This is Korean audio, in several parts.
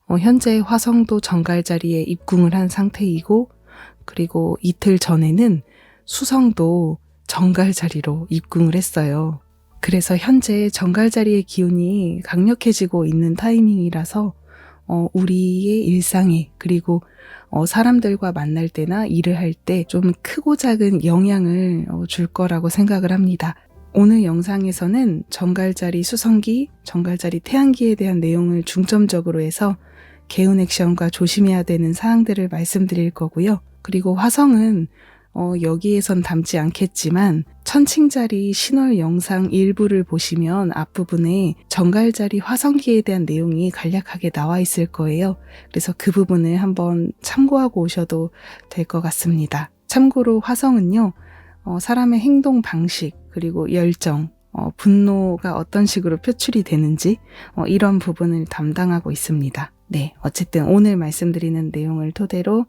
현재 화성도 정갈자리에 입궁을 한 상태이고, 그리고 이틀 전에는 수성도 정갈자리로 입궁을 했어요. 그래서 현재 정갈자리의 기운이 강력해지고 있는 타이밍이라서 우리의 일상에, 그리고 사람들과 만날 때나 일을 할 때 좀 크고 작은 영향을 줄 거라고 생각을 합니다. 오늘 영상에서는 정갈자리 수성기, 정갈자리 태양기에 대한 내용을 중점적으로 해서 개운 액션과 조심해야 되는 사항들을 말씀드릴 거고요. 그리고 화성은 여기에선 담지 않겠지만 천칭자리 신월 영상 일부를 보시면 앞부분에 정갈자리 화성기에 대한 내용이 간략하게 나와 있을 거예요. 그래서 그 부분을 한번 참고하고 오셔도 될 것 같습니다. 참고로 화성은요, 사람의 행동 방식, 그리고 열정, 분노가 어떤 식으로 표출이 되는지 이런 부분을 담당하고 있습니다. 네, 어쨌든 오늘 말씀드리는 내용을 토대로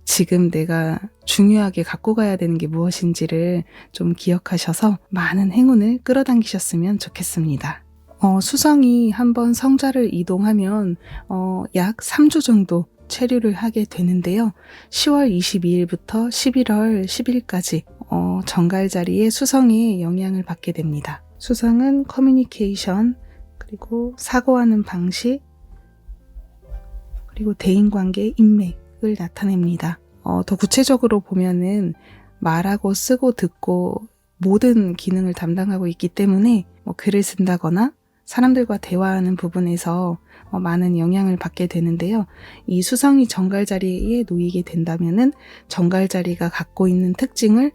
지금 내가 중요하게 갖고 가야 되는 게 무엇인지를 좀 기억하셔서 많은 행운을 끌어당기셨으면 좋겠습니다. 수성이 한번 성자를 이동하면 약 3주 정도 체류를 하게 되는데요. 10월 22일부터 11월 10일까지 정갈자리의 수성의 영향을 받게 됩니다. 수성은 커뮤니케이션, 그리고 사고하는 방식, 그리고 대인관계, 인맥을 나타냅니다. 더 구체적으로 보면은 말하고 쓰고 듣고 모든 기능을 담당하고 있기 때문에 글을 쓴다거나 사람들과 대화하는 부분에서 많은 영향을 받게 되는데요. 이 수성이 정갈자리에 놓이게 된다면은 정갈자리가 갖고 있는 특징을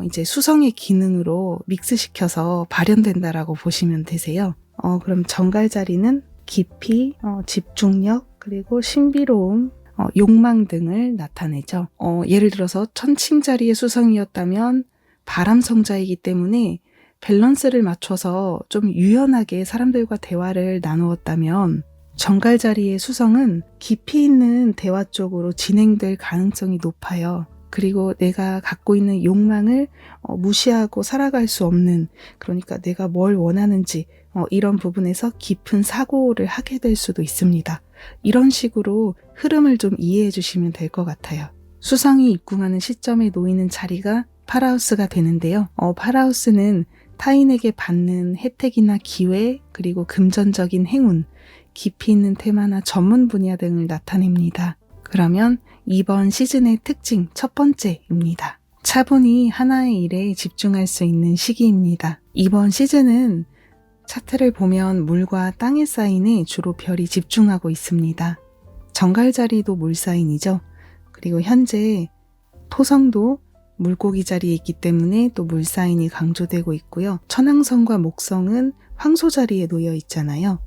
이제 수성의 기능으로 믹스시켜서 발현된다라고 보시면 되세요. 그럼 정갈자리는 깊이, 집중력, 그리고 신비로움, 욕망 등을 나타내죠. 예를 들어서 천칭자리의 수성이었다면 바람성자이기 때문에 밸런스를 맞춰서 좀 유연하게 사람들과 대화를 나누었다면 정갈자리의 수성은 깊이 있는 대화 쪽으로 진행될 가능성이 높아요. 그리고 내가 갖고 있는 욕망을 무시하고 살아갈 수 없는, 그러니까 내가 뭘 원하는지 이런 부분에서 깊은 사고를 하게 될 수도 있습니다. 이런 식으로 흐름을 좀 이해해 주시면 될 것 같아요. 수성이 입궁하는 시점에 놓이는 자리가 파라하우스가 되는데요. 파라하우스는 타인에게 받는 혜택이나 기회, 그리고 금전적인 행운, 깊이 있는 테마나 전문 분야 등을 나타냅니다. 그러면 이번 시즌의 특징 첫 번째입니다. 차분히 하나의 일에 집중할 수 있는 시기입니다. 이번 시즌은 차트를 보면 물과 땅의 사인에 주로 별이 집중하고 있습니다. 정갈자리도 물사인이죠. 그리고 현재 토성도 물고기 자리에 있기 때문에 또 물사인이 강조되고 있고요. 천왕성과 목성은 황소 자리에 놓여 있잖아요.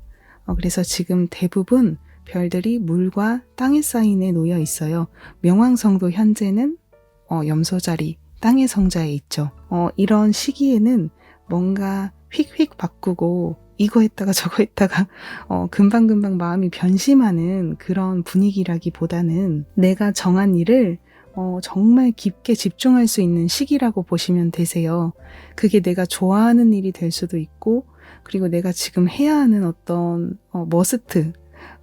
그래서 지금 대부분 별들이 물과 땅의 사인에 놓여 있어요. 명왕성도 현재는 염소 자리, 땅의 성자에 있죠. 이런 시기에는 뭔가 휙휙 바꾸고 이거 했다가 저거 했다가 금방금방 마음이 변심하는 그런 분위기라기보다는 내가 정한 일을 정말 깊게 집중할 수 있는 시기라고 보시면 되세요. 그게 내가 좋아하는 일이 될 수도 있고, 그리고 내가 지금 해야 하는 어떤 머스트,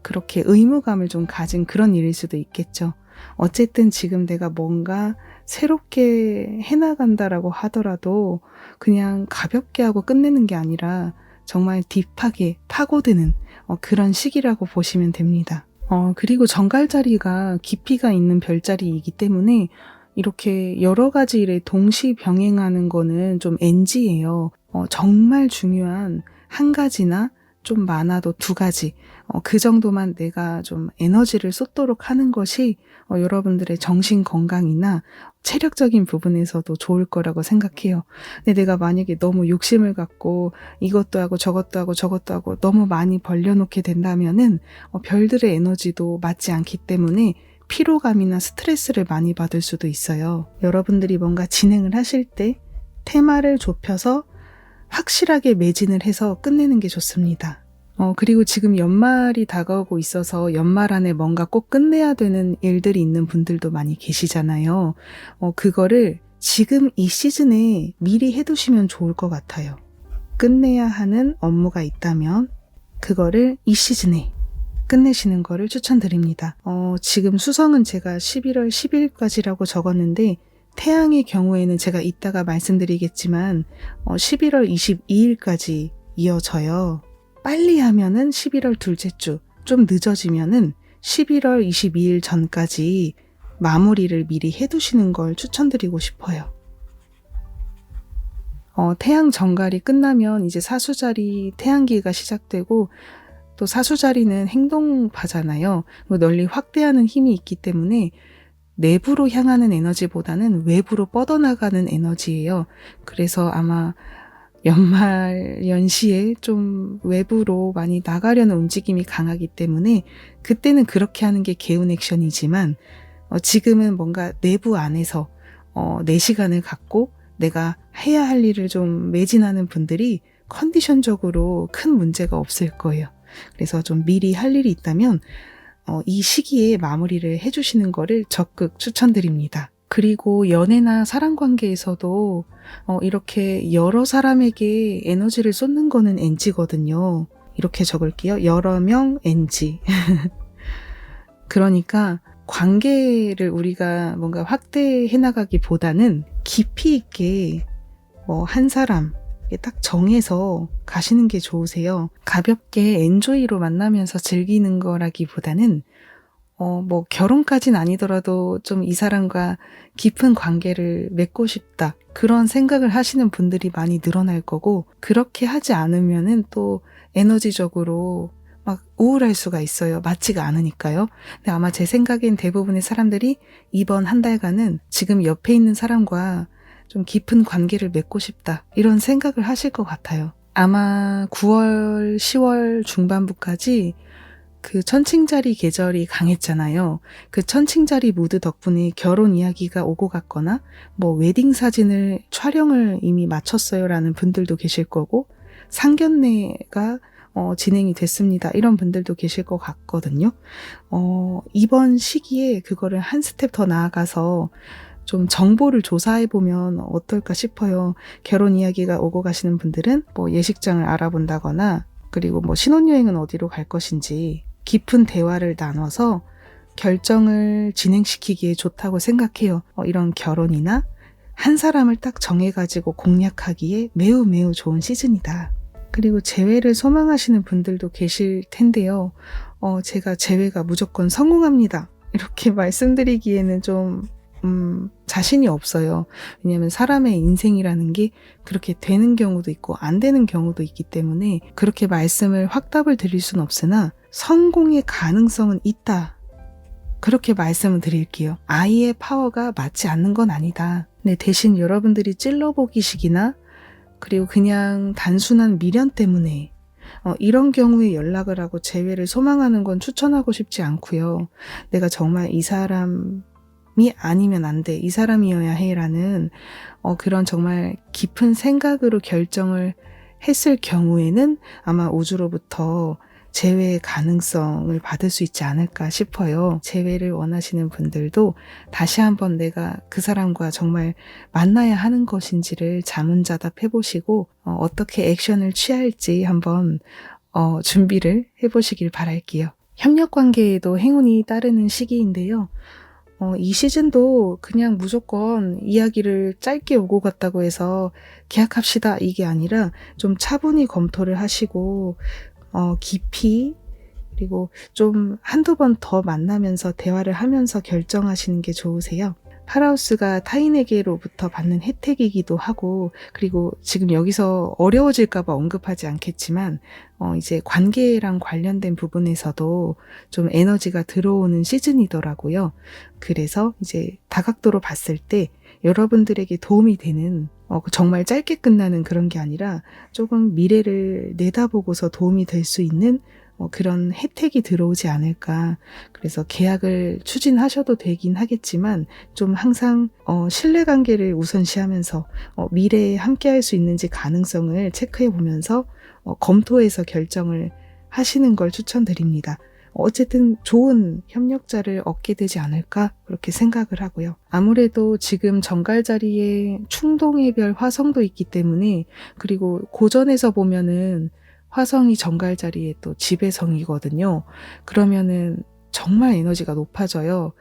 그렇게 의무감을 좀 가진 그런 일일 수도 있겠죠. 어쨌든 지금 내가 뭔가 새롭게 해나간다라고 하더라도 그냥 가볍게 하고 끝내는 게 아니라 정말 딥하게 파고드는 그런 시기라고 보시면 됩니다. 그리고 정갈자리가 깊이가 있는 별자리이기 때문에 이렇게 여러 가지 일에 동시 병행하는 거는 좀 NG예요. 정말 중요한 한 가지나 좀 많아도 두 가지, 그 정도만 내가 좀 에너지를 쏟도록 하는 것이 여러분들의 정신 건강이나 체력적인 부분에서도 좋을 거라고 생각해요. 근데 내가 만약에 너무 욕심을 갖고 이것도 하고 저것도 하고 저것도 하고 너무 많이 벌려놓게 된다면은 별들의 에너지도 맞지 않기 때문에 피로감이나 스트레스를 많이 받을 수도 있어요. 여러분들이 뭔가 진행을 하실 때 테마를 좁혀서 확실하게 매진을 해서 끝내는 게 좋습니다. 그리고 지금 연말이 다가오고 있어서 연말 안에 뭔가 꼭 끝내야 되는 일들이 있는 분들도 많이 계시잖아요. 그거를 지금 이 시즌에 미리 해두시면 좋을 것 같아요. 끝내야 하는 업무가 있다면 그거를 이 시즌에 끝내시는 거를 추천드립니다. 지금 수성은 제가 11월 10일까지라고 적었는데 태양의 경우에는 제가 이따가 말씀드리겠지만 11월 22일까지 이어져요. 빨리 하면은 11월 둘째 주, 좀 늦어지면은 11월 22일 전까지 마무리를 미리 해두시는 걸 추천드리고 싶어요. 태양 정갈이 끝나면 이제 사수자리 태양기가 시작되고 또 사수자리는 행동파잖아요. 널리 확대하는 힘이 있기 때문에 내부로 향하는 에너지보다는 외부로 뻗어나가는 에너지예요. 그래서 아마 연말 연시에 좀 외부로 많이 나가려는 움직임이 강하기 때문에 그때는 그렇게 하는 게 개운 액션이지만 지금은 뭔가 내부 안에서 내 시간을 갖고 내가 해야 할 일을 좀 매진하는 분들이 컨디션적으로 큰 문제가 없을 거예요. 그래서 좀 미리 할 일이 있다면 이 시기에 마무리를 해주시는 거를 적극 추천드립니다. 그리고 연애나 사랑관계에서도 이렇게 여러 사람에게 에너지를 쏟는 거는 NG거든요. 이렇게 적을게요. 여러 명 NG. 그러니까 관계를 우리가 뭔가 확대해 나가기보다는 깊이 있게 한 사람 딱 정해서 가시는 게 좋으세요. 가볍게 엔조이로 만나면서 즐기는 거라기보다는 결혼까지는 아니더라도 좀 이 사람과 깊은 관계를 맺고 싶다. 그런 생각을 하시는 분들이 많이 늘어날 거고, 그렇게 하지 않으면은 또 에너지적으로 막 우울할 수가 있어요. 맞지가 않으니까요. 근데 아마 제 생각엔 대부분의 사람들이 이번 한 달간은 지금 옆에 있는 사람과 좀 깊은 관계를 맺고 싶다. 이런 생각을 하실 것 같아요. 아마 9월, 10월 중반부까지 그 천칭자리 계절이 강했잖아요. 그 천칭자리 무드 덕분에 결혼 이야기가 오고 갔거나 웨딩 사진을 촬영을 이미 마쳤어요 라는 분들도 계실 거고, 상견례가 진행이 됐습니다. 이런 분들도 계실 것 같거든요. 이번 시기에 그거를 한 스텝 더 나아가서 좀 정보를 조사해보면 어떨까 싶어요. 결혼 이야기가 오고 가시는 분들은 예식장을 알아본다거나, 그리고 신혼여행은 어디로 갈 것인지 깊은 대화를 나눠서 결정을 진행시키기에 좋다고 생각해요. 이런 결혼이나 한 사람을 딱 정해가지고 공략하기에 매우 매우 좋은 시즌이다. 그리고 재회를 소망하시는 분들도 계실 텐데요. 제가 재회가 무조건 성공합니다. 이렇게 말씀드리기에는 좀 자신이 없어요. 왜냐하면 사람의 인생이라는 게 그렇게 되는 경우도 있고 안 되는 경우도 있기 때문에 그렇게 말씀을 확답을 드릴 수는 없으나 성공의 가능성은 있다. 그렇게 말씀을 드릴게요. 아이의 파워가 맞지 않는 건 아니다. 네, 대신 여러분들이 찔러보기식이나 그리고 그냥 단순한 미련 때문에 이런 경우에 연락을 하고 재회를 소망하는 건 추천하고 싶지 않고요. 내가 정말 이 사람이 아니면 안 돼, 이 사람이어야 해라는 그런 정말 깊은 생각으로 결정을 했을 경우에는 아마 우주로부터 재회의 가능성을 받을 수 있지 않을까 싶어요. 재회를 원하시는 분들도 다시 한번 내가 그 사람과 정말 만나야 하는 것인지를 자문자답 해보시고 어떻게 액션을 취할지 한번 준비를 해보시길 바랄게요. 협력관계에도 행운이 따르는 시기인데요. 이 시즌도 그냥 무조건 이야기를 짧게 오고 갔다고 해서 계약합시다 이게 아니라 좀 차분히 검토를 하시고 깊이, 그리고 좀 한두 번 더 만나면서 대화를 하면서 결정하시는 게 좋으세요. 파라우스가 타인에게로부터 받는 혜택이기도 하고, 그리고 지금 여기서 어려워질까봐 언급하지 않겠지만 이제 관계랑 관련된 부분에서도 좀 에너지가 들어오는 시즌이더라고요. 그래서 이제 다각도로 봤을 때 여러분들에게 도움이 되는 정말 짧게 끝나는 그런 게 아니라 조금 미래를 내다보고서 도움이 될 수 있는 그런 혜택이 들어오지 않을까. 그래서 계약을 추진하셔도 되긴 하겠지만 좀 항상 신뢰관계를 우선시하면서 미래에 함께할 수 있는지 가능성을 체크해 보면서 검토해서 결정을 하시는 걸 추천드립니다. 어쨌든 좋은 협력자를 얻게 되지 않을까 그렇게 생각을 하고요. 아무래도 지금 정갈 자리에 충동의 별 화성도 있기 때문에, 그리고 고전에서 보면은 화성이 정갈 자리에 또 지배성이거든요. 그러면은 정말 에너지가 높아져요.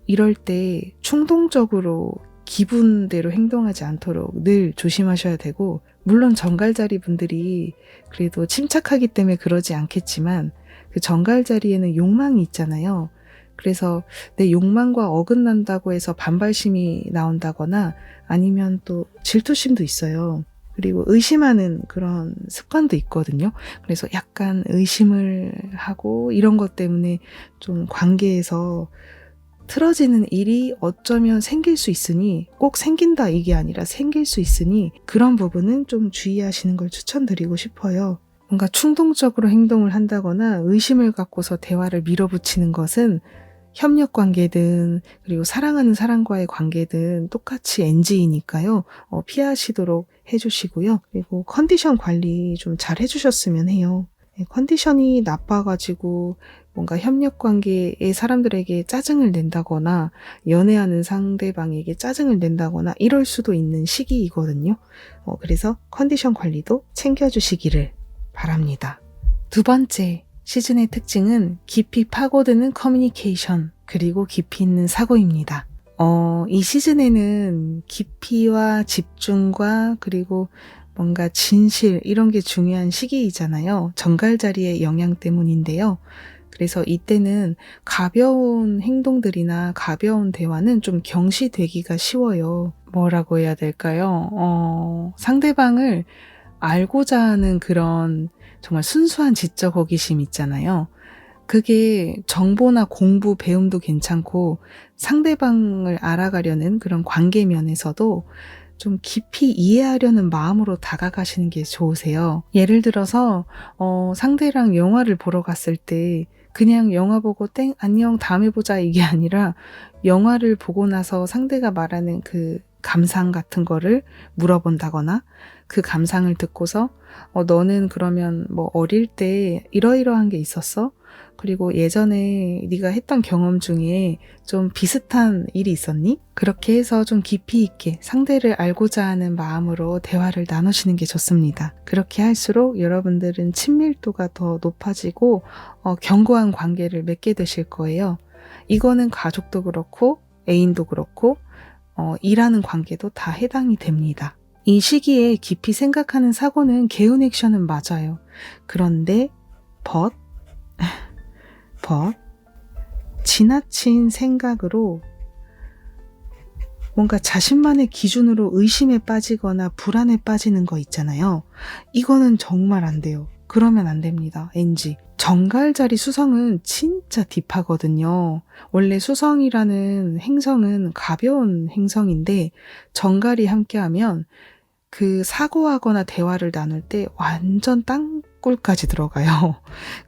이럴 때 충동적으로 기분대로 행동하지 않도록 늘 조심하셔야 되고, 물론 정갈자리 분들이 그래도 침착하기 때문에 그러지 않겠지만 그 정갈자리에는 욕망이 있잖아요. 그래서 내 욕망과 어긋난다고 해서 반발심이 나온다거나 아니면 또 질투심도 있어요. 그리고 의심하는 그런 습관도 있거든요. 그래서 약간 의심을 하고 이런 것 때문에 좀 관계에서 틀어지는 일이 어쩌면 생길 수 있으니, 꼭 생긴다 이게 아니라 생길 수 있으니 그런 부분은 좀 주의하시는 걸 추천드리고 싶어요. 뭔가 충동적으로 행동을 한다거나 의심을 갖고서 대화를 밀어붙이는 것은 협력 관계든 그리고 사랑하는 사람과의 관계든 똑같이 NG이니까요. 피하시도록 해주시고요. 그리고 컨디션 관리 좀 잘 해주셨으면 해요. 컨디션이 나빠가지고 뭔가 협력 관계의 사람들에게 짜증을 낸다거나 연애하는 상대방에게 짜증을 낸다거나 이럴 수도 있는 시기이거든요. 그래서 컨디션 관리도 챙겨주시기를 바랍니다. 두 번째, 시즌의 특징은 깊이 파고드는 커뮤니케이션 그리고 깊이 있는 사고입니다. 이 시즌에는 깊이와 집중과 그리고 뭔가 진실 이런 게 중요한 시기이잖아요. 정갈자리의 영향 때문인데요. 그래서 이때는 가벼운 행동들이나 가벼운 대화는 좀 경시되기가 쉬워요. 뭐라고 해야 될까요? 상대방을 알고자 하는 그런 정말 순수한 지적 호기심 있잖아요. 그게 정보나 공부, 배움도 괜찮고 상대방을 알아가려는 그런 관계 면에서도 좀 깊이 이해하려는 마음으로 다가가시는 게 좋으세요. 예를 들어서 상대랑 영화를 보러 갔을 때 그냥 영화 보고 땡 안녕 다음에 보자 이게 아니라 영화를 보고 나서 상대가 말하는 그 감상 같은 거를 물어본다거나 그 감상을 듣고서 너는 그러면 뭐 어릴 때 이러이러한 게 있었어? 그리고 예전에 네가 했던 경험 중에 좀 비슷한 일이 있었니? 그렇게 해서 좀 깊이 있게 상대를 알고자 하는 마음으로 대화를 나누시는 게 좋습니다. 그렇게 할수록 여러분들은 친밀도가 더 높아지고 견고한 관계를 맺게 되실 거예요. 이거는 가족도 그렇고 애인도 그렇고 일하는 관계도 다 해당이 됩니다. 이 시기에 깊이 생각하는 사고는 개운 액션은 맞아요. 그런데 지나친 생각으로 뭔가 자신만의 기준으로 의심에 빠지거나 불안에 빠지는 거 있잖아요. 이거는 정말 안 돼요. 그러면 안 됩니다. NG. 정갈자리 수성은 진짜 딥하거든요. 원래 수성이라는 행성은 가벼운 행성인데 정갈이 함께하면 그 사고하거나 대화를 나눌 때 완전 땅굴까지 들어가요.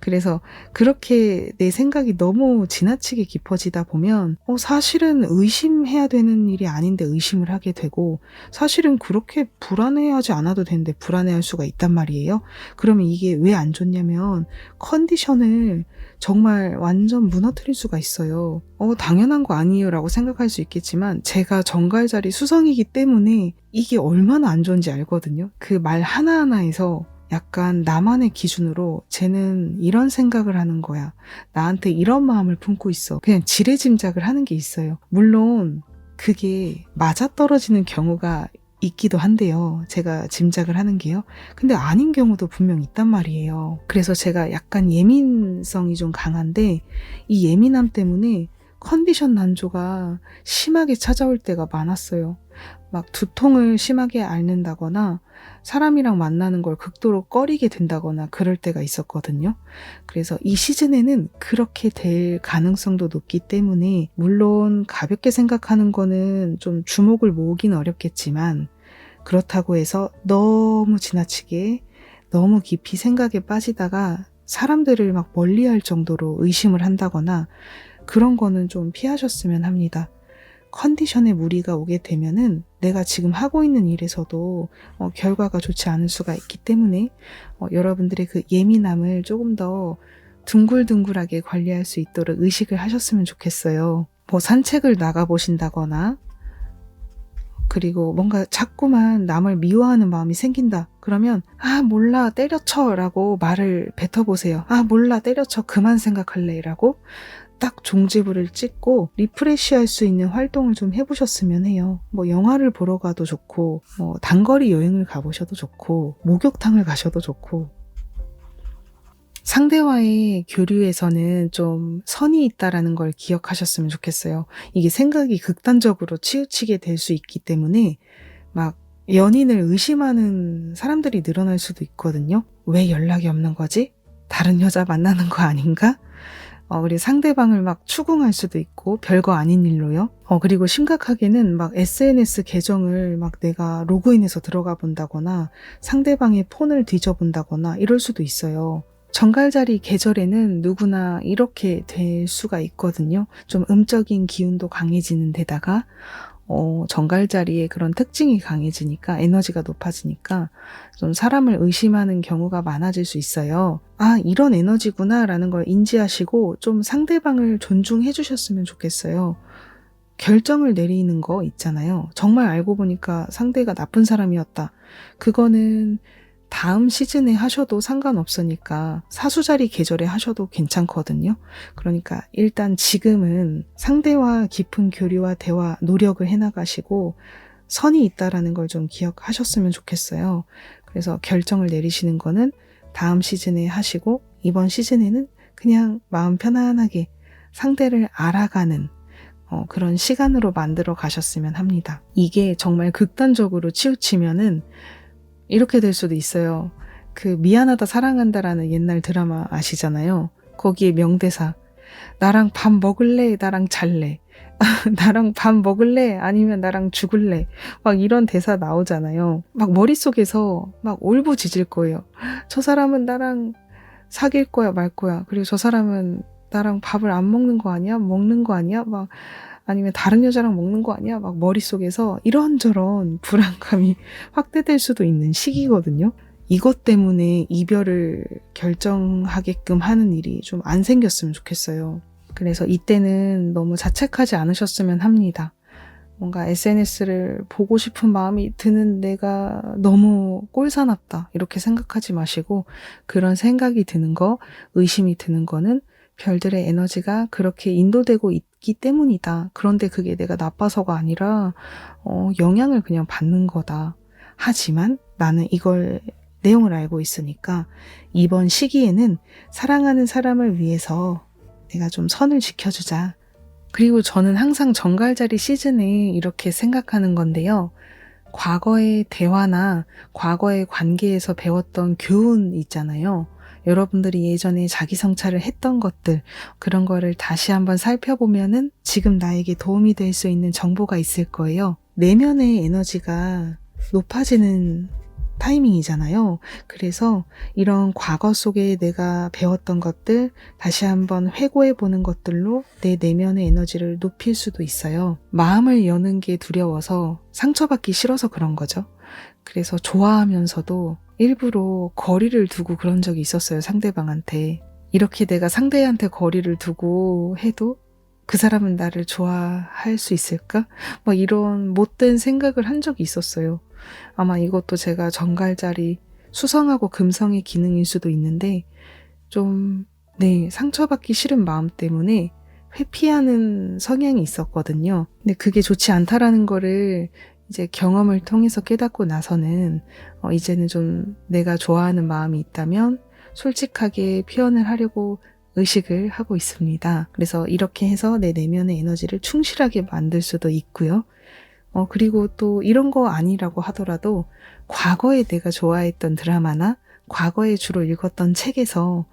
그래서 그렇게 내 생각이 너무 지나치게 깊어지다 보면 사실은 의심해야 되는 일이 아닌데 의심을 하게 되고 사실은 그렇게 불안해하지 않아도 되는데 불안해할 수가 있단 말이에요. 그러면 이게 왜 안 좋냐면 컨디션을 정말 완전 무너뜨릴 수가 있어요. 당연한 거 아니에요 라고 생각할 수 있겠지만 제가 정갈자리 수성이기 때문에 이게 얼마나 안 좋은지 알거든요. 그 말 하나하나에서 약간 나만의 기준으로 쟤는 이런 생각을 하는 거야. 나한테 이런 마음을 품고 있어. 그냥 지레짐작을 하는 게 있어요. 물론 그게 맞아떨어지는 경우가 있기도 한데요. 제가 짐작을 하는 게요. 근데 아닌 경우도 분명 있단 말이에요. 그래서 제가 약간 예민성이 좀 강한데 이 예민함 때문에 컨디션 난조가 심하게 찾아올 때가 많았어요. 막 두통을 심하게 앓는다거나 사람이랑 만나는 걸 극도로 꺼리게 된다거나 그럴 때가 있었거든요. 그래서 이 시즌에는 그렇게 될 가능성도 높기 때문에 물론 가볍게 생각하는 거는 좀 주목을 모으긴 어렵겠지만 그렇다고 해서 너무 지나치게 너무 깊이 생각에 빠지다가 사람들을 막 멀리할 정도로 의심을 한다거나 그런 거는 좀 피하셨으면 합니다. 컨디션에 무리가 오게 되면은 내가 지금 하고 있는 일에서도 결과가 좋지 않을 수가 있기 때문에 여러분들의 그 예민함을 조금 더 둥글둥글하게 관리할 수 있도록 의식을 하셨으면 좋겠어요. 뭐 산책을 나가보신다거나 그리고 뭔가 자꾸만 남을 미워하는 마음이 생긴다. 그러면 몰라 때려쳐 라고 말을 뱉어보세요. 몰라 때려쳐 그만 생각할래 라고 딱 종지부를 찍고 리프레시할 수 있는 활동을 좀 해보셨으면 해요. 뭐 영화를 보러 가도 좋고 뭐 단거리 여행을 가보셔도 좋고 목욕탕을 가셔도 좋고 상대와의 교류에서는 좀 선이 있다라는 걸 기억하셨으면 좋겠어요. 이게 생각이 극단적으로 치우치게 될 수 있기 때문에 막 연인을 의심하는 사람들이 늘어날 수도 있거든요. 왜 연락이 없는 거지? 다른 여자 만나는 거 아닌가? 그리고 상대방을 막 추궁할 수도 있고 별거 아닌 일로요. 그리고 심각하게는 막 SNS 계정을 막 내가 로그인해서 들어가 본다거나 상대방의 폰을 뒤져본다거나 이럴 수도 있어요. 정갈자리 계절에는 누구나 이렇게 될 수가 있거든요. 좀 음적인 기운도 강해지는 데다가 정갈자리의 그런 특징이 강해지니까 에너지가 높아지니까 좀 사람을 의심하는 경우가 많아질 수 있어요. 이런 에너지구나 라는 걸 인지하시고 좀 상대방을 존중해 주셨으면 좋겠어요. 결정을 내리는 거 있잖아요. 정말 알고 보니까 상대가 나쁜 사람이었다. 그거는 다음 시즌에 하셔도 상관없으니까 사수자리 계절에 하셔도 괜찮거든요. 그러니까 일단 지금은 상대와 깊은 교류와 대화, 노력을 해나가시고 선이 있다라는 걸 좀 기억하셨으면 좋겠어요. 그래서 결정을 내리시는 거는 다음 시즌에 하시고 이번 시즌에는 그냥 마음 편안하게 상대를 알아가는 그런 시간으로 만들어 가셨으면 합니다. 이게 정말 극단적으로 치우치면은 이렇게 될 수도 있어요. 그 미안하다 사랑한다라는 옛날 드라마 아시잖아요. 거기에 명대사 나랑 밥 먹을래? 나랑 잘래? 나랑 밥 먹을래? 아니면 나랑 죽을래? 막 이런 대사 나오잖아요. 막 머릿속에서 막 울부짖을 거예요. 저 사람은 나랑 사귈 거야 말 거야. 그리고 저 사람은 나랑 밥을 안 먹는 거 아니야? 먹는 거 아니야? 막 아니면 다른 여자랑 먹는 거 아니야? 막 머릿속에서 이런저런 불안감이 확대될 수도 있는 시기거든요. 이것 때문에 이별을 결정하게끔 하는 일이 좀 안 생겼으면 좋겠어요. 그래서 이때는 너무 자책하지 않으셨으면 합니다. 뭔가 SNS를 보고 싶은 마음이 드는 내가 너무 꼴사납다 이렇게 생각하지 마시고 그런 생각이 드는 거, 의심이 드는 거는 별들의 에너지가 그렇게 인도되고 있기 때문이다. 그런데 그게 내가 나빠서가 아니라 영향을 그냥 받는 거다. 하지만 나는 이걸 내용을 알고 있으니까 이번 시기에는 사랑하는 사람을 위해서 내가 좀 선을 지켜주자. 그리고 저는 항상 정갈자리 시즌에 이렇게 생각하는 건데요. 과거의 대화나 과거의 관계에서 배웠던 교훈 있잖아요. 여러분들이 예전에 자기 성찰을 했던 것들, 그런 거를 다시 한번 살펴보면은 지금 나에게 도움이 될 수 있는 정보가 있을 거예요. 내면의 에너지가 높아지는 타이밍이잖아요. 그래서 이런 과거 속에 내가 배웠던 것들 다시 한번 회고해 보는 것들로 내 내면의 에너지를 높일 수도 있어요. 마음을 여는 게 두려워서 상처받기 싫어서 그런 거죠. 그래서 좋아하면서도 일부러 거리를 두고 그런 적이 있었어요. 상대방한테. 이렇게 내가 상대한테 거리를 두고 해도 그 사람은 나를 좋아할 수 있을까? 막 이런 못된 생각을 한 적이 있었어요. 아마 이것도 제가 정갈자리 수성하고 금성의 기능일 수도 있는데 좀 상처받기 싫은 마음 때문에 회피하는 성향이 있었거든요. 근데 그게 좋지 않다라는 거를 이제 경험을 통해서 깨닫고 나서는 이제는 좀 내가 좋아하는 마음이 있다면 솔직하게 표현을 하려고 의식을 하고 있습니다. 그래서 이렇게 해서 내 내면의 에너지를 충실하게 만들 수도 있고요. 그리고 또 이런 거 아니라고 하더라도 과거에 내가 좋아했던 드라마나 과거에 주로 읽었던 책에서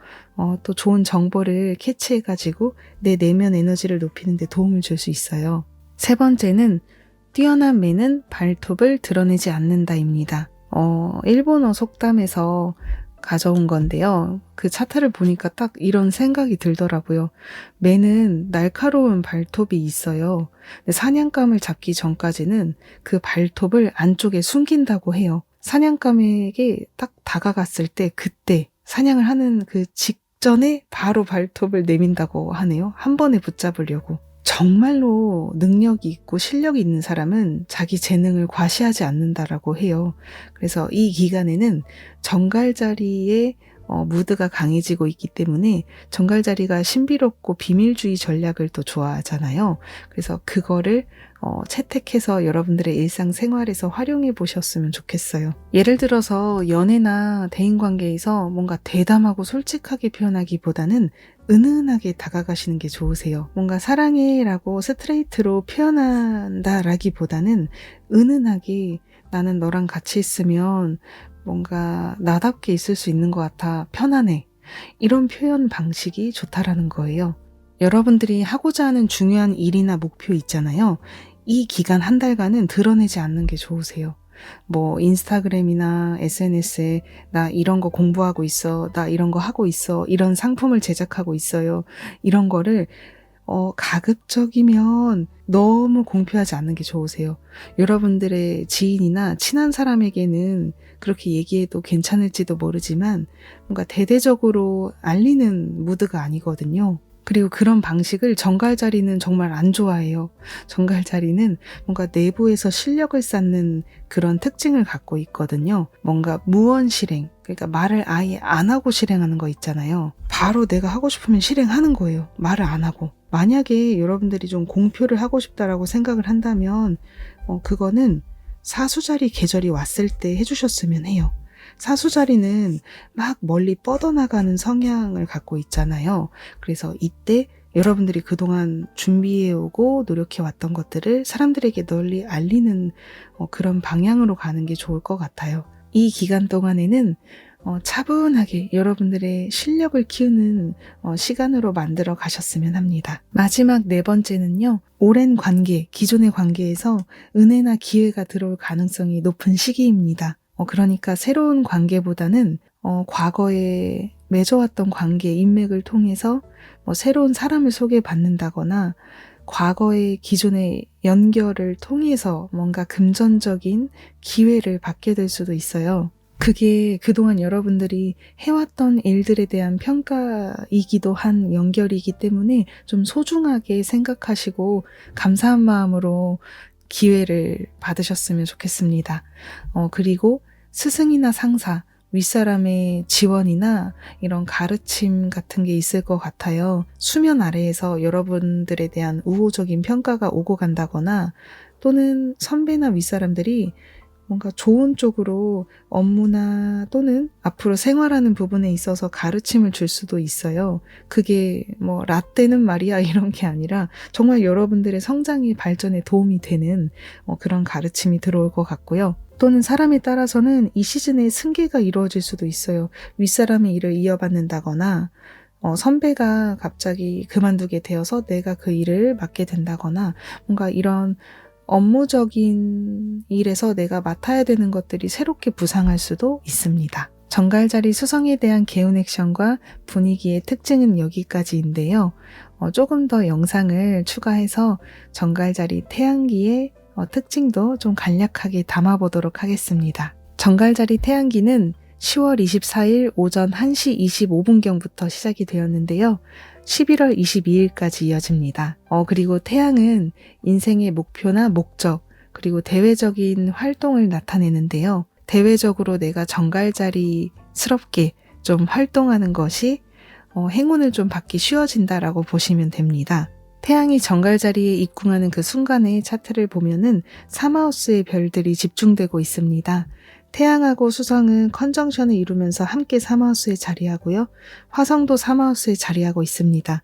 또 좋은 정보를 캐치해가지고 내 내면 에너지를 높이는 데 도움을 줄 수 있어요. 세 번째는 뛰어난 매는 발톱을 드러내지 않는다입니다. 일본어 속담에서 가져온 건데요. 그 차트를 보니까 딱 이런 생각이 들더라고요. 매는 날카로운 발톱이 있어요. 근데 사냥감을 잡기 전까지는 그 발톱을 안쪽에 숨긴다고 해요. 사냥감에게 딱 다가갔을 때 그때 사냥을 하는 그 직전에 바로 발톱을 내민다고 하네요. 한 번에 붙잡으려고. 정말로 능력이 있고 실력이 있는 사람은 자기 재능을 과시하지 않는다라고 해요. 그래서 이 기간에는 정갈자리의 무드가 강해지고 있기 때문에 정갈자리가 신비롭고 비밀주의 전략을 또 좋아하잖아요. 그래서 그거를 채택해서 여러분들의 일상생활에서 활용해 보셨으면 좋겠어요. 예를 들어서 연애나 대인관계에서 뭔가 대담하고 솔직하게 표현하기보다는 은은하게 다가가시는 게 좋으세요. 뭔가 사랑해 라고 스트레이트로 표현한다라기보다는 은은하게 나는 너랑 같이 있으면 뭔가 나답게 있을 수 있는 것 같아. 편안해. 이런 표현 방식이 좋다라는 거예요. 여러분들이 하고자 하는 중요한 일이나 목표 있잖아요. 이 기간 한 달간은 드러내지 않는 게 좋으세요. 뭐 인스타그램이나 SNS에 나 이런 거 공부하고 있어. 나 이런 거 하고 있어. 이런 상품을 제작하고 있어요. 이런 거를 가급적이면 너무 공표하지 않는 게 좋으세요. 여러분들의 지인이나 친한 사람에게는 그렇게 얘기해도 괜찮을지도 모르지만 뭔가 대대적으로 알리는 무드가 아니거든요. 그리고 그런 방식을 정갈자리는 정말 안 좋아해요. 정갈자리는 뭔가 내부에서 실력을 쌓는 그런 특징을 갖고 있거든요. 뭔가 무언실행, 그러니까 말을 아예 안 하고 실행하는 거 있잖아요. 바로 내가 하고 싶으면 실행하는 거예요. 말을 안 하고. 만약에 여러분들이 좀 공표를 하고 싶다라고 생각을 한다면 그거는 사수자리 계절이 왔을 때 해주셨으면 해요. 사수자리는 막 멀리 뻗어나가는 성향을 갖고 있잖아요. 그래서 이때 여러분들이 그동안 준비해오고 노력해왔던 것들을 사람들에게 널리 알리는 그런 방향으로 가는 게 좋을 것 같아요. 이 기간 동안에는 차분하게 여러분들의 실력을 키우는 시간으로 만들어 가셨으면 합니다. 마지막 네 번째는요. 오랜 관계, 기존의 관계에서 은혜나 기회가 들어올 가능성이 높은 시기입니다. 그러니까 새로운 관계보다는 과거에 맺어왔던 관계, 인맥을 통해서 새로운 사람을 소개받는다거나 과거의 기존의 연결을 통해서 뭔가 금전적인 기회를 받게 될 수도 있어요. 그게 그동안 여러분들이 해왔던 일들에 대한 평가이기도 한 연결이기 때문에 좀 소중하게 생각하시고 감사한 마음으로 기회를 받으셨으면 좋겠습니다. 그리고 스승이나 상사, 윗사람의 지원이나 이런 가르침 같은 게 있을 것 같아요. 수면 아래에서 여러분들에 대한 우호적인 평가가 오고 간다거나 또는 선배나 윗사람들이 뭔가 좋은 쪽으로 업무나 또는 앞으로 생활하는 부분에 있어서 가르침을 줄 수도 있어요. 그게 뭐 라떼는 말이야 이런 게 아니라 정말 여러분들의 성장의 발전에 도움이 되는 그런 가르침이 들어올 것 같고요. 또는 사람에 따라서는 이 시즌에 승계가 이루어질 수도 있어요. 윗사람의 일을 이어받는다거나 선배가 갑자기 그만두게 되어서 내가 그 일을 맡게 된다거나 뭔가 이런 업무적인 일에서 내가 맡아야 되는 것들이 새롭게 부상할 수도 있습니다. 정갈자리 수성에 대한 개운 액션과 분위기의 특징은 여기까지인데요. 조금 더 영상을 추가해서 정갈자리 태양기의 특징도 좀 간략하게 담아보도록 하겠습니다. 정갈자리 태양기는 10월 24일 오전 1시 25분경부터 시작이 되었는데요. 11월 22일까지 이어집니다. 그리고 태양은 인생의 목표나 목적, 그리고 대외적인 활동을 나타내는데요. 대외적으로 내가 정갈자리스럽게 좀 활동하는 것이 행운을 좀 받기 쉬워진다라고 보시면 됩니다. 태양이 정갈자리에 입궁하는 그 순간의 차트를 보면은 사마우스의 별들이 집중되고 있습니다. 태양하고 수성은 컨정션을 이루면서 함께 사마우스에 자리하고요. 화성도 사마우스에 자리하고 있습니다.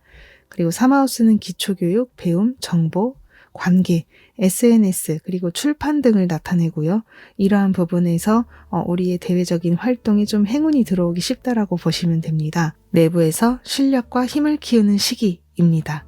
그리고 사마우스는 기초교육, 배움, 정보, 관계, SNS, 그리고 출판 등을 나타내고요. 이러한 부분에서 우리의 대외적인 활동에 좀 행운이 들어오기 쉽다라고 보시면 됩니다. 내부에서 실력과 힘을 키우는 시기입니다.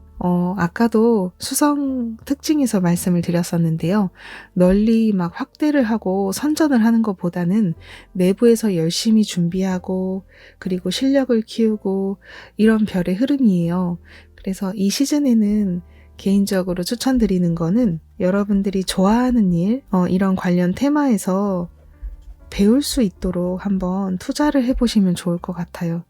아까도 수성 특징에서 말씀을 드렸었는데요. 널리 막 확대를 하고 선전을 하는 것보다는 내부에서 열심히 준비하고 그리고 실력을 키우고 이런 별의 흐름이에요. 그래서 이 시즌에는 개인적으로 추천드리는 거는 여러분들이 좋아하는 일, 이런 관련 테마에서 배울 수 있도록 한번 투자를 해보시면 좋을 것 같아요.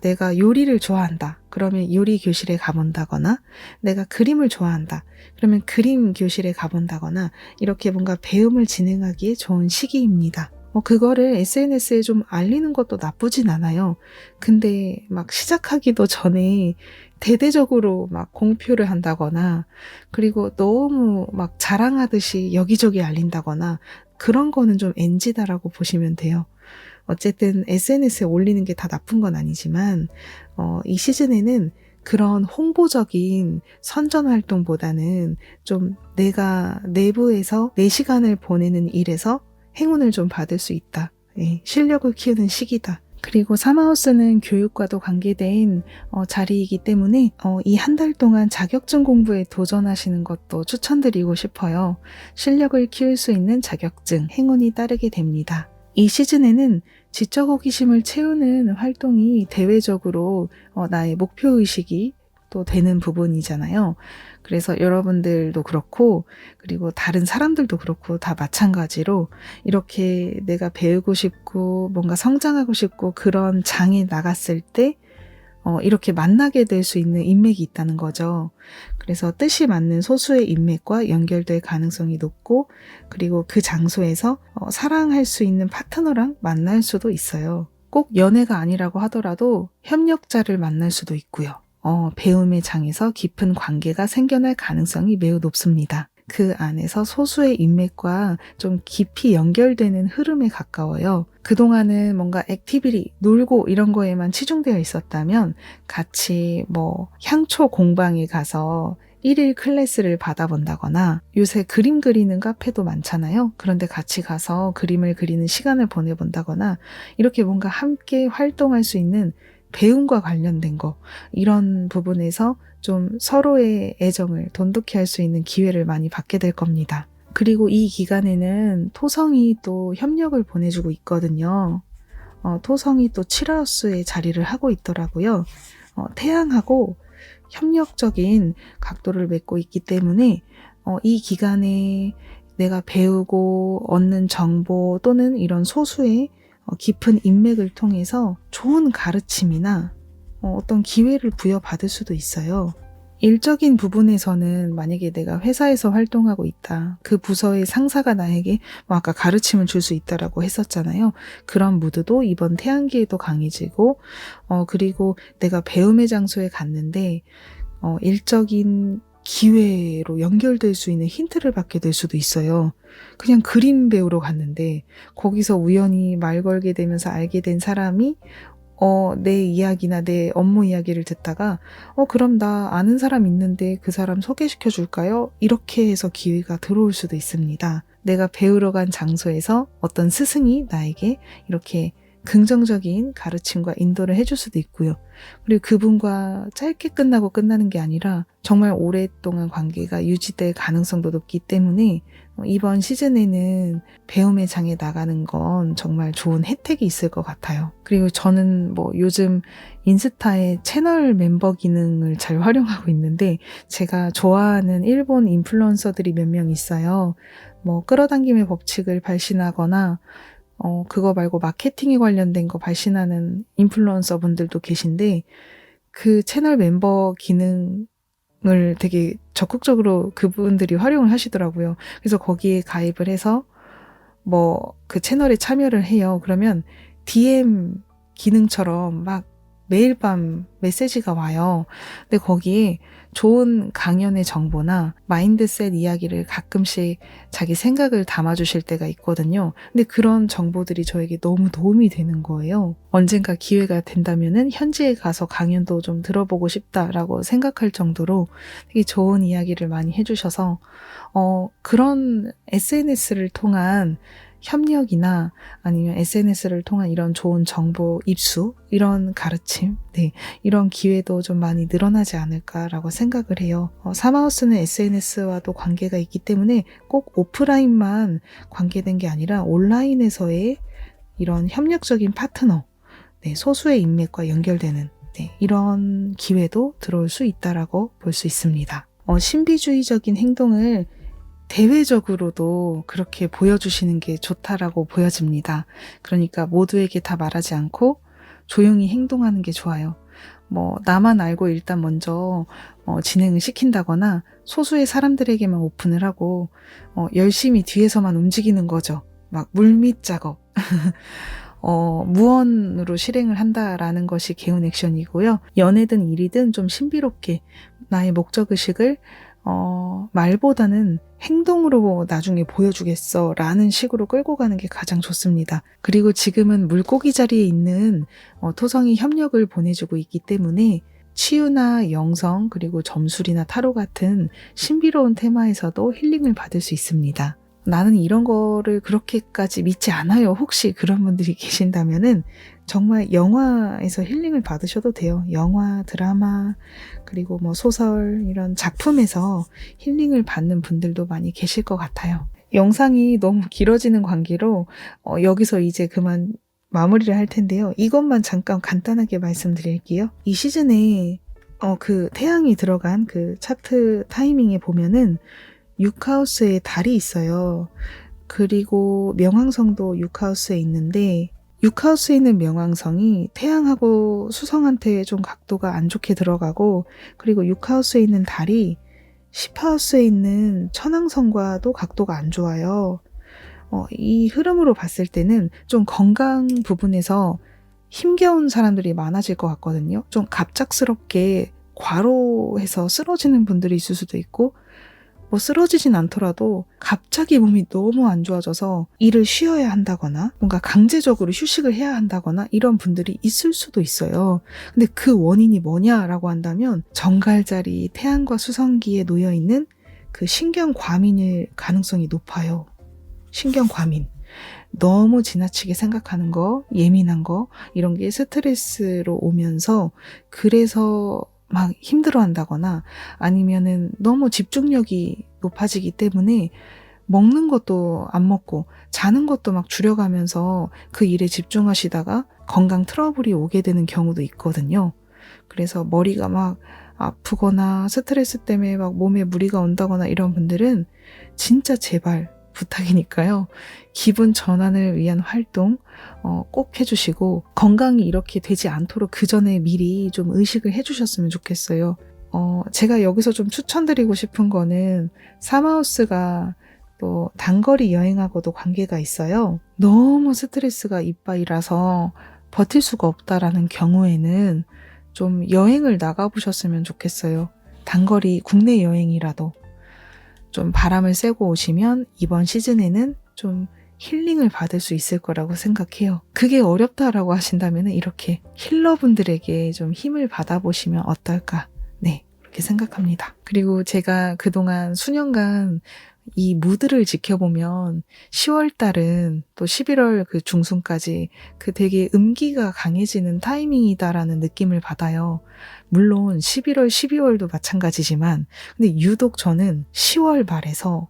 내가 요리를 좋아한다. 그러면 요리 교실에 가본다거나, 내가 그림을 좋아한다. 그러면 그림 교실에 가본다거나, 이렇게 뭔가 배움을 진행하기에 좋은 시기입니다. 그거를 SNS에 좀 알리는 것도 나쁘진 않아요. 근데 막 시작하기도 전에 대대적으로 막 공표를 한다거나, 그리고 너무 막 자랑하듯이 여기저기 알린다거나, 그런 거는 좀 NG다라고 보시면 돼요. 어쨌든 SNS에 올리는 게 다 나쁜 건 아니지만, 이 시즌에는 그런 홍보적인 선전 활동보다는 좀 내가 내부에서 내 시간을 보내는 일에서 행운을 좀 받을 수 있다. 실력을 키우는 시기다. 그리고 사마우스는 교육과도 관계된 자리이기 때문에 이 한 달 동안 자격증 공부에 도전하시는 것도 추천드리고 싶어요. 실력을 키울 수 있는 자격증, 행운이 따르게 됩니다. 이 시즌에는 지적 호기심을 채우는 활동이 대외적으로 나의 목표의식이 또 되는 부분이잖아요. 그래서 여러분들도 그렇고, 그리고 다른 사람들도 그렇고 다 마찬가지로 이렇게 내가 배우고 싶고 뭔가 성장하고 싶고 그런 장에 나갔을 때 이렇게 만나게 될 수 있는 인맥이 있다는 거죠. 그래서 뜻이 맞는 소수의 인맥과 연결될 가능성이 높고, 그리고 그 장소에서 사랑할 수 있는 파트너랑 만날 수도 있어요. 꼭 연애가 아니라고 하더라도 협력자를 만날 수도 있고요. 배움의 장에서 깊은 관계가 생겨날 가능성이 매우 높습니다. 그 안에서 소수의 인맥과 좀 깊이 연결되는 흐름에 가까워요. 그동안은 뭔가 액티비티, 놀고 이런 거에만 치중되어 있었다면 같이 향초 공방에 가서 1일 클래스를 받아본다거나, 요새 그림 그리는 카페도 많잖아요. 그런데 같이 가서 그림을 그리는 시간을 보내본다거나, 이렇게 뭔가 함께 활동할 수 있는 배움과 관련된 거, 이런 부분에서 좀 서로의 애정을 돈독히 할 수 있는 기회를 많이 받게 될 겁니다. 그리고 이 기간에는 토성이 또 협력을 보내주고 있거든요. 토성이 또 7하우스에 자리를 하고 있더라고요. 태양하고 협력적인 각도를 맺고 있기 때문에 이 기간에 내가 배우고 얻는 정보 또는 이런 소수의 깊은 인맥을 통해서 좋은 가르침이나 어떤 기회를 부여받을 수도 있어요. 일적인 부분에서는 만약에 내가 회사에서 활동하고 있다. 그 부서의 상사가 나에게 아까 가르침을 줄 수 있다라고 했었잖아요. 그런 무드도 이번 태양기에도 강해지고, 그리고 내가 배움의 장소에 갔는데 일적인 기회로 연결될 수 있는 힌트를 받게 될 수도 있어요. 그냥 그림 배우러 갔는데 거기서 우연히 말 걸게 되면서 알게 된 사람이 내 이야기나 내 업무 이야기를 듣다가 그럼 나 아는 사람 있는데 그 사람 소개시켜 줄까요? 이렇게 해서 기회가 들어올 수도 있습니다. 내가 배우러 간 장소에서 어떤 스승이 나에게 이렇게 긍정적인 가르침과 인도를 해줄 수도 있고요. 그리고 그분과 짧게 끝나고 끝나는 게 아니라 정말 오랫동안 관계가 유지될 가능성도 높기 때문에 이번 시즌에는 배움의 장에 나가는 건 정말 좋은 혜택이 있을 것 같아요. 그리고 저는 요즘 인스타에 채널 멤버 기능을 잘 활용하고 있는데, 제가 좋아하는 일본 인플루언서들이 몇 명 있어요. 끌어당김의 법칙을 발신하거나 그거 말고 마케팅에 관련된 거 발신하는 인플루언서 분들도 계신데, 그 채널 멤버 기능을 되게 적극적으로 그분들이 활용을 하시더라고요. 그래서 거기에 가입을 해서 그 채널에 참여를 해요. 그러면 DM 기능처럼 막 매일 밤 메시지가 와요. 근데 거기에 좋은 강연의 정보나 마인드셋 이야기를 가끔씩 자기 생각을 담아주실 때가 있거든요. 근데 그런 정보들이 저에게 너무 도움이 되는 거예요. 언젠가 기회가 된다면은 현지에 가서 강연도 좀 들어보고 싶다라고 생각할 정도로 되게 좋은 이야기를 많이 해주셔서 그런 SNS를 통한 협력이나 아니면 SNS를 통한 이런 좋은 정보 입수, 이런 가르침, 이런 기회도 좀 많이 늘어나지 않을까라고 생각을 해요. 사마우스는 SNS와도 관계가 있기 때문에 꼭 오프라인만 관계된 게 아니라 온라인에서의 이런 협력적인 파트너, 소수의 인맥과 연결되는 이런 기회도 들어올 수 있다라고 볼 수 있습니다. 신비주의적인 행동을 대외적으로도 그렇게 보여주시는 게 좋다라고 보여집니다. 그러니까 모두에게 다 말하지 않고 조용히 행동하는 게 좋아요. 나만 알고 일단 먼저 진행을 시킨다거나 소수의 사람들에게만 오픈을 하고 열심히 뒤에서만 움직이는 거죠. 막 물밑 작업. 무언으로 실행을 한다라는 것이 개운 액션이고요. 연애든 일이든 좀 신비롭게 나의 목적의식을 말보다는 행동으로 나중에 보여주겠어 라는 식으로 끌고 가는 게 가장 좋습니다. 그리고 지금은 물고기 자리에 있는 토성이 협력을 보내주고 있기 때문에 치유나 영성 그리고 점술이나 타로 같은 신비로운 테마에서도 힐링을 받을 수 있습니다. 나는 이런 거를 그렇게까지 믿지 않아요. 혹시 그런 분들이 계신다면은 정말 영화에서 힐링을 받으셔도 돼요. 영화, 드라마, 그리고 소설 이런 작품에서 힐링을 받는 분들도 많이 계실 것 같아요. 영상이 너무 길어지는 관계로 여기서 이제 그만 마무리를 할 텐데요. 이것만 잠깐 간단하게 말씀드릴게요. 이 시즌에 그 태양이 들어간 그 차트 타이밍에 보면은 6하우스에 달이 있어요. 그리고 명왕성도 6하우스에 있는데 6하우스에 있는 명왕성이 태양하고 수성한테 좀 각도가 안 좋게 들어가고 그리고 6하우스에 있는 달이 10하우스에 있는 천왕성과도 각도가 안 좋아요. 이 흐름으로 봤을 때는 좀 건강 부분에서 힘겨운 사람들이 많아질 것 같거든요. 좀 갑작스럽게 과로해서 쓰러지는 분들이 있을 수도 있고 쓰러지진 않더라도 갑자기 몸이 너무 안 좋아져서 일을 쉬어야 한다거나 뭔가 강제적으로 휴식을 해야 한다거나 이런 분들이 있을 수도 있어요. 근데 그 원인이 뭐냐라고 한다면 정갈자리 태양과 수성기에 놓여있는 그 신경과민일 가능성이 높아요. 신경과민. 너무 지나치게 생각하는 거, 예민한 거 이런 게 스트레스로 오면서 그래서 막 힘들어한다거나 아니면은 너무 집중력이 높아지기 때문에 먹는 것도 안 먹고 자는 것도 막 줄여가면서 그 일에 집중하시다가 건강 트러블이 오게 되는 경우도 있거든요. 그래서 머리가 막 아프거나 스트레스 때문에 막 몸에 무리가 온다거나 이런 분들은 진짜 제발 부탁이니까요. 기분 전환을 위한 활동 꼭 해주시고 건강이 이렇게 되지 않도록 그 전에 미리 좀 의식을 해주셨으면 좋겠어요. 제가 여기서 좀 추천드리고 싶은 거는 사마우스가 또 단거리 여행하고도 관계가 있어요. 너무 스트레스가 이빠이라서 버틸 수가 없다라는 경우에는 좀 여행을 나가보셨으면 좋겠어요. 단거리 국내 여행이라도. 좀 바람을 쐬고 오시면 이번 시즌에는 좀 힐링을 받을 수 있을 거라고 생각해요. 그게 어렵다라고 하신다면 이렇게 힐러분들에게 좀 힘을 받아보시면 어떨까? 네, 그렇게 생각합니다. 그리고 제가 그동안 수년간 이 무드를 지켜보면 10월 달은 또 11월 그 중순까지 그 되게 음기가 강해지는 타이밍이다라는 느낌을 받아요. 물론 11월, 12월도 마찬가지지만 근데 유독 저는 10월 말에서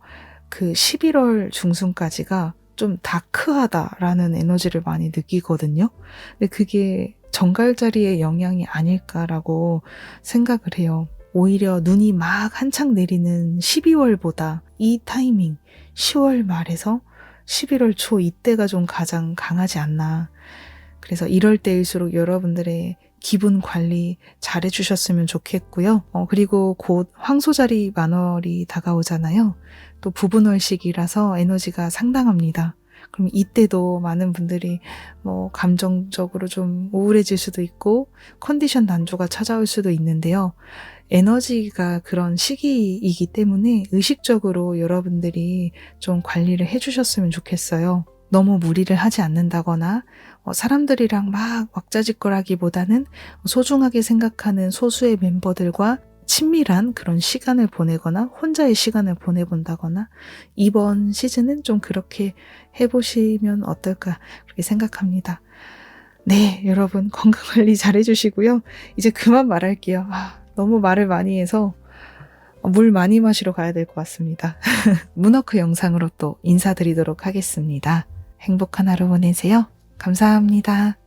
그 11월 중순까지가 좀 다크하다라는 에너지를 많이 느끼거든요. 근데 그게 정갈자리의 영향이 아닐까라고 생각을 해요. 오히려 눈이 막 한창 내리는 12월보다 이 타이밍 10월 말에서 11월 초 이때가 좀 가장 강하지 않나. 그래서 이럴 때일수록 여러분들의 기분 관리 잘 해주셨으면 좋겠고요. 그리고 곧 황소자리 만월이 다가오잖아요. 또 부분월식이라서 에너지가 상당합니다. 그럼 이때도 많은 분들이 감정적으로 좀 우울해질 수도 있고 컨디션 난조가 찾아올 수도 있는데요. 에너지가 그런 시기이기 때문에 의식적으로 여러분들이 좀 관리를 해주셨으면 좋겠어요. 너무 무리를 하지 않는다거나 사람들이랑 막 왁자지껄하기보다는 소중하게 생각하는 소수의 멤버들과 친밀한 그런 시간을 보내거나 혼자의 시간을 보내본다거나 이번 시즌은 좀 그렇게 해보시면 어떨까 그렇게 생각합니다. 네, 여러분 건강관리 잘 해주시고요. 이제 그만 말할게요. 너무 말을 많이 해서 물 많이 마시러 가야 될 것 같습니다. 문워크 영상으로 또 인사드리도록 하겠습니다. 행복한 하루 보내세요. 감사합니다.